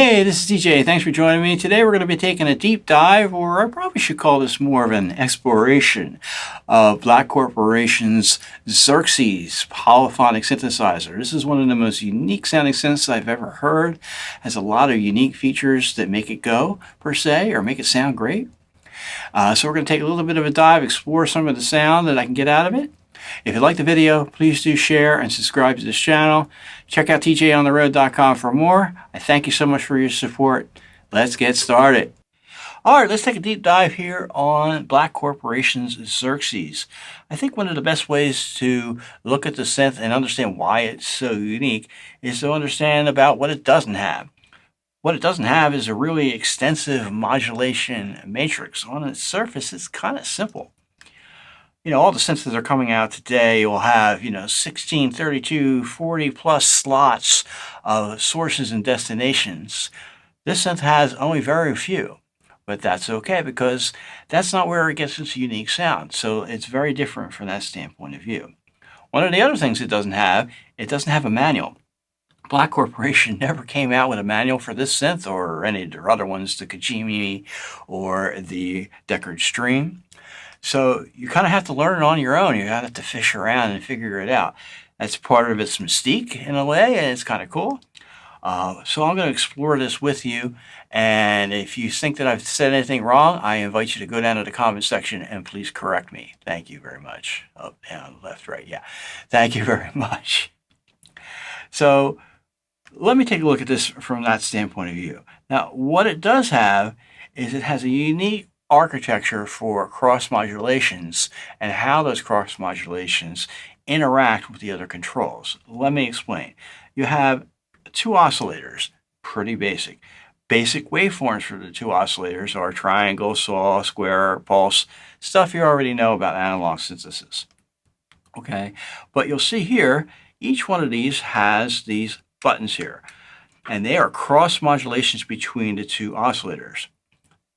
Hey, this is DJ. Thanks for joining me. Today we're going to be taking a deep dive, or I probably should call this more of an exploration of Black Corporation's Xerxes polyphonic synthesizer. This is one of the most unique sounding synths I've ever heard. Has a lot of unique features that make it go, per se, or make it sound great. So we're going to take a little bit of a dive, explore some of the sound that I can get out of it. If you like the video, please do share and subscribe to this channel. Check out tjontheroad.com for more. I thank you so much for your support. Let's get started. All right, let's take a deep dive here on Black Corporation's Xerxes. I think one of the best ways to look at the synth and understand why it's so unique is to understand about what it doesn't have. What it doesn't have is a really extensive modulation matrix. On its surface, it's kind of simple. You know, all the synths that are coming out today will have, 16, 32, 40 plus slots of sources and destinations. This synth has only very few, but that's okay because that's not where it gets its unique sound. So it's very different from that standpoint of view. One of the other things it doesn't have a manual. Black Corporation never came out with a manual for this synth or any of their other ones, the Kajimi or the Deckard Stream. So you kind of have to learn it on your own. You have to fish around and figure it out. That's part of its mystique in a way, and it's kind of cool. So I'm going to explore this with you. And if you think that I've said anything wrong, I invite you to go down to the comment section and please correct me. Thank you very much. Up, down, left, right. Yeah. Thank you very much. So let me take a look at this from that standpoint of view. Now, what it does have is it has a unique architecture for cross modulations and how those cross modulations interact with the other controls. Let me explain. You have two oscillators, pretty basic. Basic waveforms for the two oscillators are triangle, saw, square, pulse, stuff you already know about analog synthesis. Okay, but you'll see here, each one of these has these buttons here, and they are cross modulations between the two oscillators.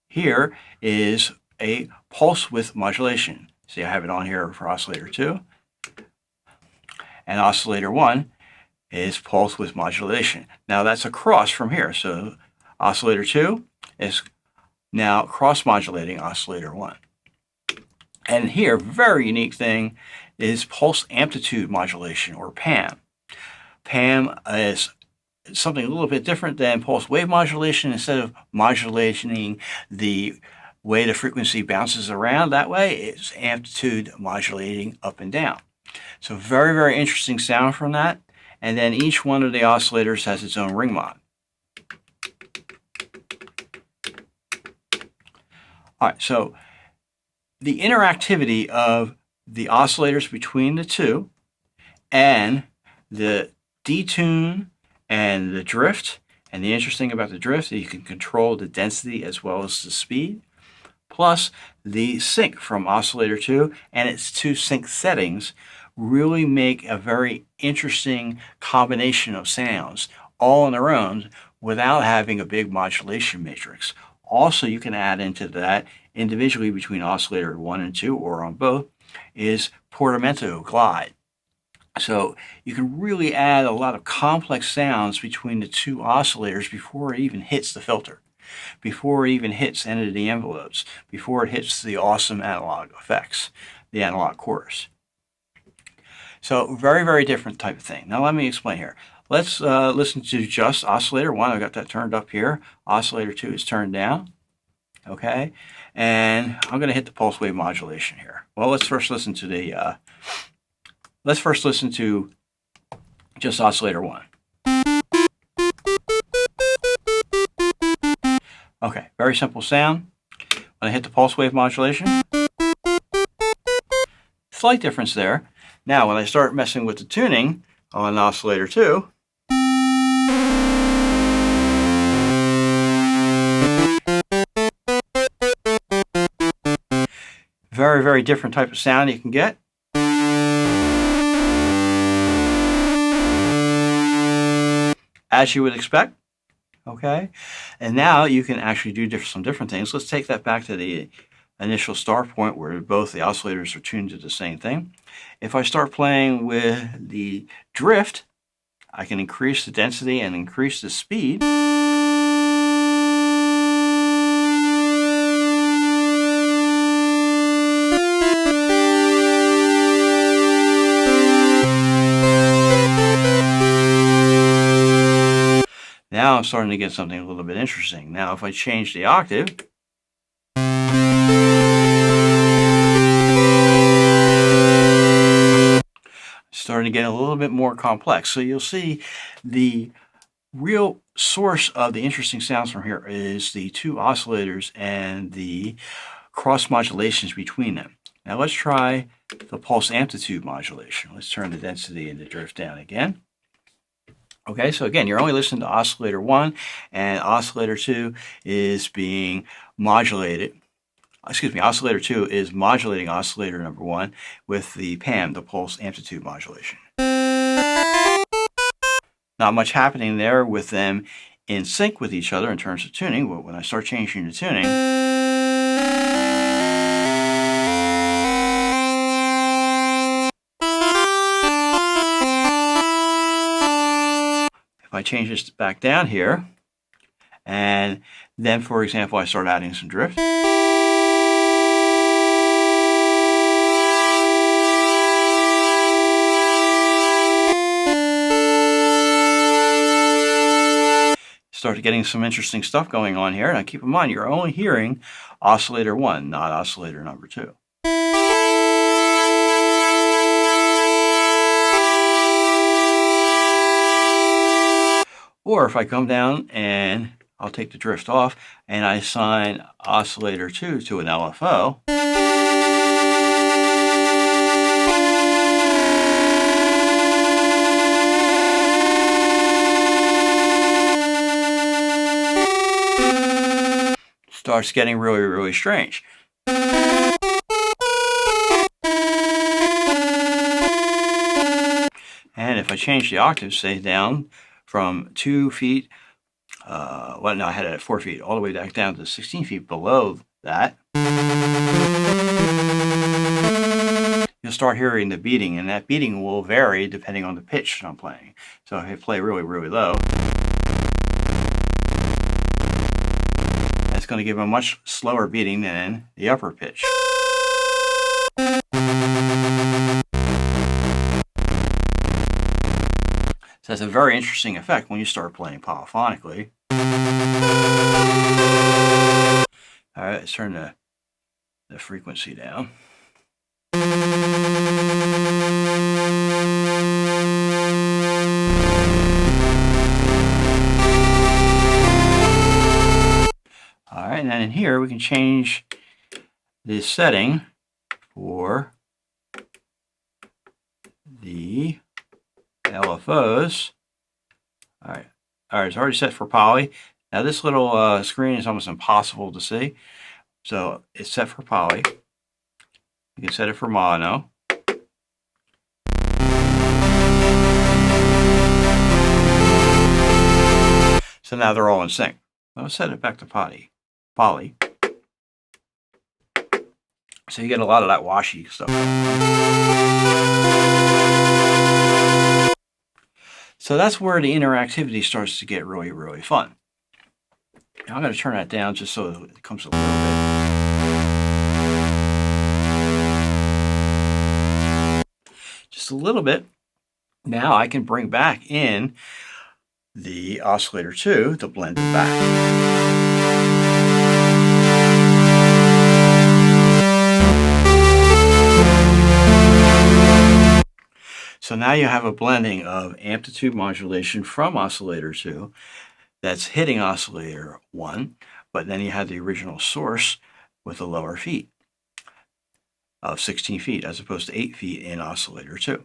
Here is a pulse width modulation. See, I have it on here for oscillator 2. And oscillator 1 is pulse width modulation. Now that's a cross from here. So oscillator 2 is now cross modulating oscillator 1. And here, very unique thing is pulse amplitude modulation, or PAM. PAM is something a little bit different than pulse wave modulation. Instead of modulating the way the frequency bounces around that way, it's amplitude modulating up and down. So very, very interesting sound from that. And then each one of the oscillators has its own ring mod. All right, so the interactivity of the oscillators between the two and the detune and the drift, and the interesting about the drift is you can control the density as well as the speed, plus the sync from oscillator 2 and its two sync settings really make a very interesting combination of sounds all on their own without having a big modulation matrix. Also, you can add into that individually between oscillator 1 and 2 or on both is portamento glide. So you can really add a lot of complex sounds between the two oscillators before it even hits the filter, before it even hits any of the envelopes, before it hits the awesome analog effects, the analog chorus. So very, very different type of thing. Now let me explain here. Let's listen to just oscillator 1. I've got that turned up here. Oscillator 2 is turned down. Okay, and I'm going to hit the pulse wave modulation here. Well, let's first listen to just oscillator 1. Okay, very simple sound. When I hit the pulse wave modulation, slight difference there. Now, when I start messing with the tuning on oscillator 2, very, very different type of sound you can get. As you would expect. Okay, and now you can actually do some different things. Let's take that back to the initial start point where both the oscillators are tuned to the same thing. If I start playing with the drift, I can increase the density and increase the speed. now I'm starting to get something a little bit interesting. Now if I change the octave, starting to get a little bit more complex. So you'll see the real source of the interesting sounds from here is the two oscillators and the cross modulations between them. Now let's try the pulse amplitude modulation. Let's turn the density and the drift down again. Okay, so again, you're only listening to oscillator 1, and oscillator 2 is being modulated. Excuse me, oscillator 2 is modulating oscillator number 1 with the PAM, the pulse amplitude modulation. Not much happening there with them in sync with each other in terms of tuning, but when I start changing the tuning, if I change this back down here, and then, for example, I start adding some drift, start getting some interesting stuff going on here. Now keep in mind, you're only hearing oscillator 1, not oscillator number 2. Or if I come down and I'll take the drift off and I assign oscillator 2 to an LFO, starts getting really, really strange. And if I change the octave, say down from 2 feet, well, no, I had it at 4 feet, all the way back down to 16 feet below that, you'll start hearing the beating, and that beating will vary depending on the pitch I'm playing. So if I play really, really low, that's going to give a much slower beating than the upper pitch. So that's a very interesting effect when you start playing polyphonically. All right, let's turn the frequency down. All right, and then in here we can change the setting for the LFOs. All right, it's already set for poly. Now this little screen is almost impossible to see, so it's set for poly. You can set it for mono. So now they're all in sync. Let's set it back to poly. So you get a lot of that washy stuff. So that's where the interactivity starts to get really, really fun. Now I'm going to turn that down just so it comes a little bit. Just a little bit. Now I can bring back in the oscillator 2 to blend it back. So now you have a blending of amplitude modulation from oscillator 2 that's hitting oscillator 1, but then you have the original source with a lower feet of 16 feet as opposed to 8 feet in oscillator 2.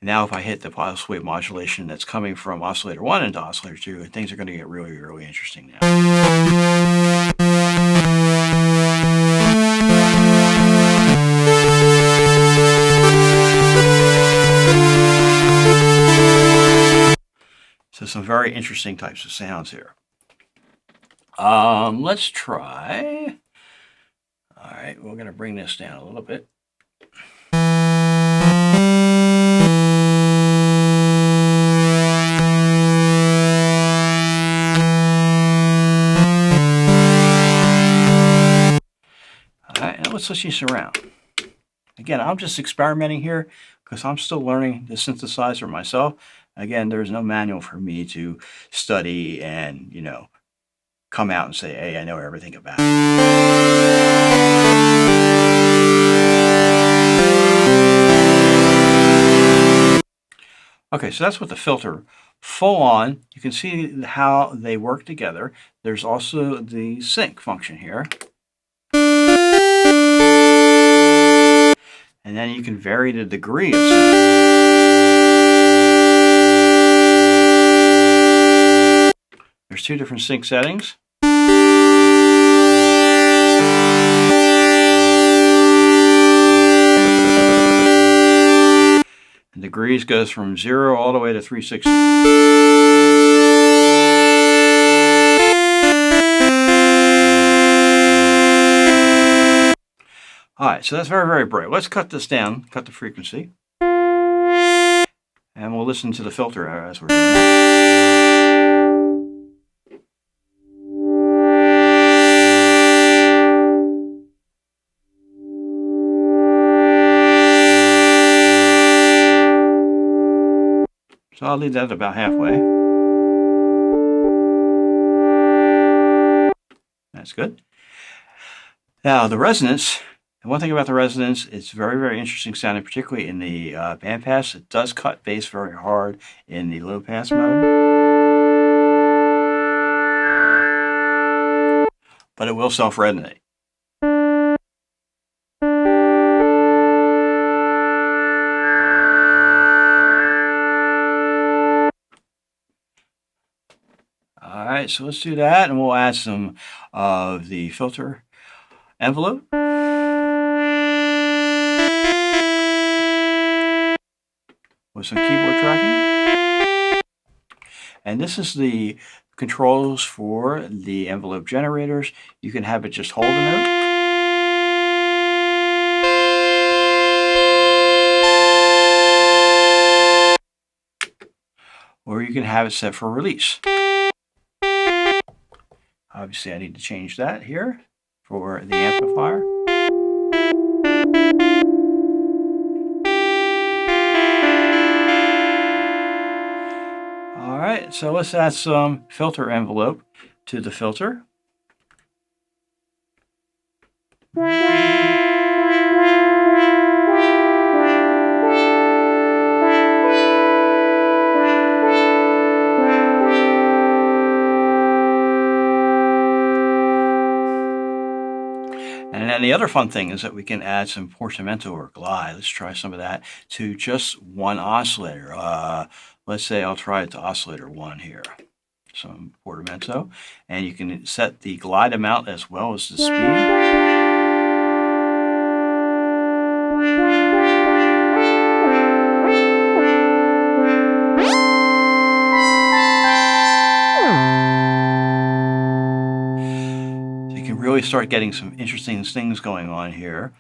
Now if I hit the pulse wave modulation that's coming from oscillator 1 into oscillator 2, things are going to get really, really interesting now. So some very interesting types of sounds here. Let's try. All right, we're going to bring this down a little bit. All right, now let's switch this around. Again, I'm just experimenting here because I'm still learning the synthesizer myself. Again, there's no manual for me to study and, come out and say, hey, I know everything about it. Okay, so that's with the filter full on. You can see how they work together. There's also the sync function here. And then you can vary the degree of sync. There's two different sync settings. And degrees goes from 0 all the way to 360. Alright, so that's very, very bright. Let's cut this down, cut the frequency. And we'll listen to the filter as we're doing that. So I'll leave that about halfway. That's good. Now the resonance, and one thing about the resonance, it's very, very interesting sounding, particularly in the bandpass. It does cut bass very hard in the low pass mode. But it will self-resonate. Alright, so let's do that, and we'll add some of the filter envelope. With some keyboard tracking. And this is the controls for the envelope generators. You can have it just hold a note. Or you can have it set for release. Obviously, I need to change that here for the amplifier. All right, so let's add some filter envelope to the filter. And then the other fun thing is that we can add some portamento or glide. Let's try some of that to just one oscillator. Let's say I'll try it to oscillator 1 here. Some portamento. And you can set the glide amount as well as the speed. Really start getting some interesting things going on here.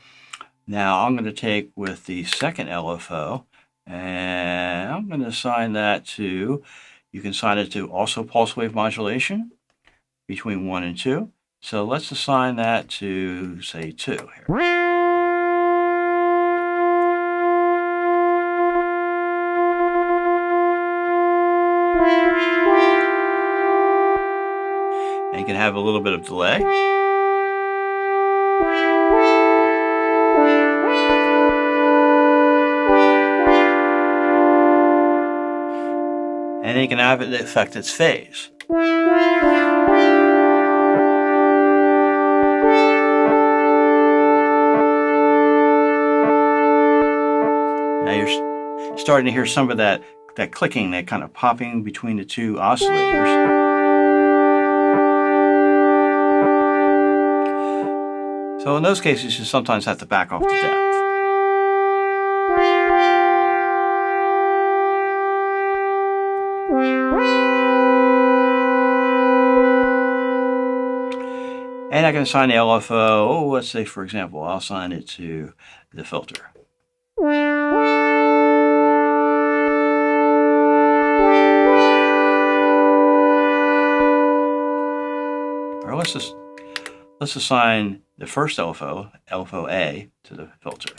Now I'm going to take with the second LFO and I'm going to assign that to, you can assign it to also pulse wave modulation between 1 and 2. So let's assign that to, say, 2 here. And you can have a little bit of delay. And then you can have it affect its phase. Now you're starting to hear some of that clicking, that kind of popping between the two oscillators. So in those cases, you sometimes have to back off the depth. And I can assign the LFO, let's say, for example, I'll assign it to the filter. Or let's assign the first LFO, LFO A, to the filter.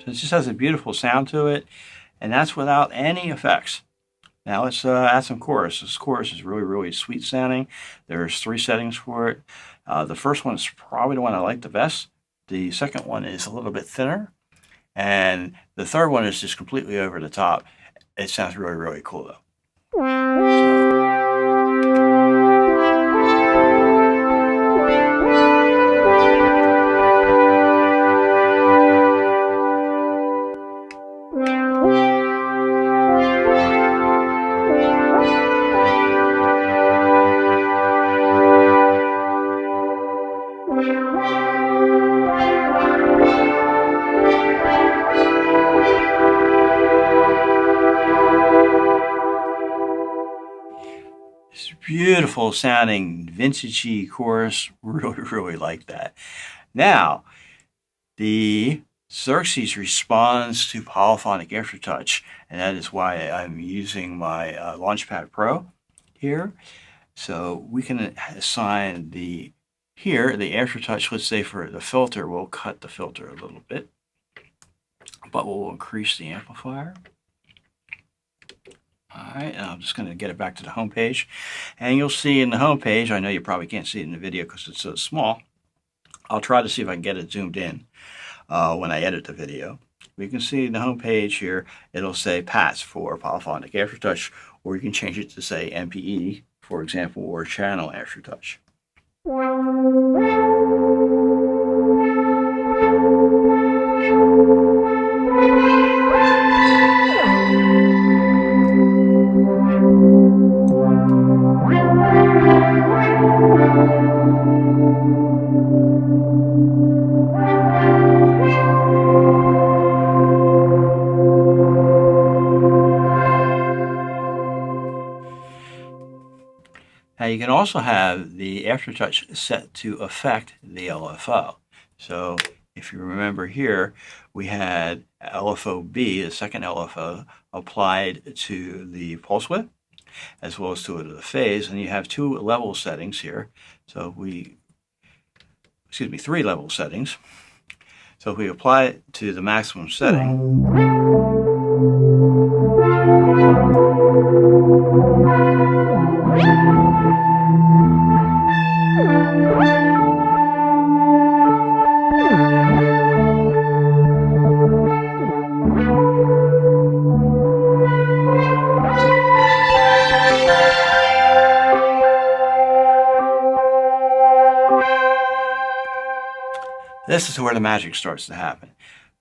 So it just has a beautiful sound to it, and that's without any effects. Now let's add some chorus. This chorus is really, really sweet sounding. There's 3 settings for it. The first one is probably the one I like the best. The second one is a little bit thinner. And the third one is just completely over the top. It sounds really, really cool though. It's beautiful sounding, vintagey chorus. Really, really like that. Now, the Xerxes responds to polyphonic aftertouch, and that is why I'm using my Launchpad Pro here. So we can assign the aftertouch, let's say for the filter, we'll cut the filter a little bit, but we'll increase the amplifier. Alright, and I'm just going to get it back to the home page. And you'll see in the home page, I know you probably can't see it in the video because it's so small. I'll try to see if I can get it zoomed in when I edit the video. We can see in the home page here, it'll say PATS for polyphonic aftertouch, or you can change it to say MPE, for example, or channel aftertouch. Now you can also have the aftertouch set to affect the LFO. So if you remember here, we had LFO B, the second LFO, applied to the pulse width as well as to the phase, and you have 2 level settings here. So three level settings. So if we apply it to the maximum setting, this is where the magic starts to happen.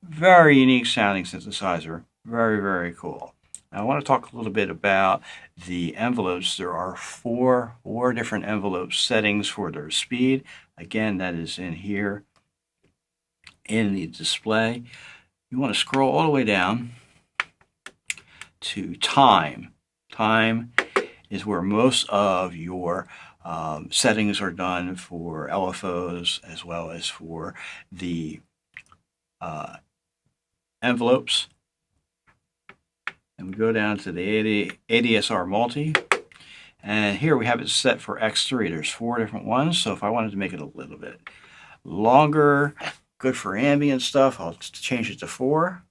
Very unique sounding synthesizer. Very, very cool. Now I want to talk a little bit about the envelopes. There are four different envelope settings for their speed. Again, that is in here in the display. You want to scroll all the way down to time. Time is where most of your settings are done for LFOs as well as for the envelopes. And we go down to the ADSR multi, and here we have it set for X3. There's 4 different ones, so if I wanted to make it a little bit longer, good for ambient stuff, I'll change it to 4.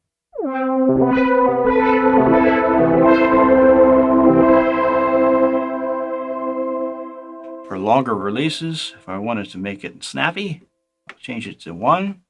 For longer releases, if I wanted to make it snappy, I'll change it to 1.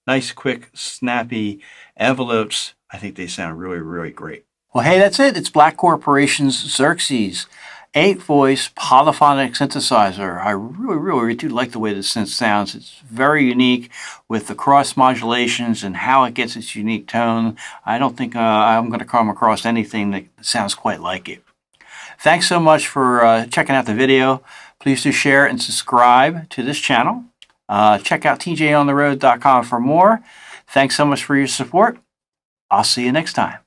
Nice, quick, snappy envelopes. I think they sound really, really great. Well, hey, that's it. It's Black Corporation's Xerxes 8-voice polyphonic synthesizer. I really do like the way the synth sounds. It's very unique with the cross modulations and how it gets its unique tone. I don't think I'm going to come across anything that sounds quite like it. Thanks so much for checking out the video. Please do share and subscribe to this channel. Check out tjontheroad.com for more. Thanks so much for your support. I'll see you next time.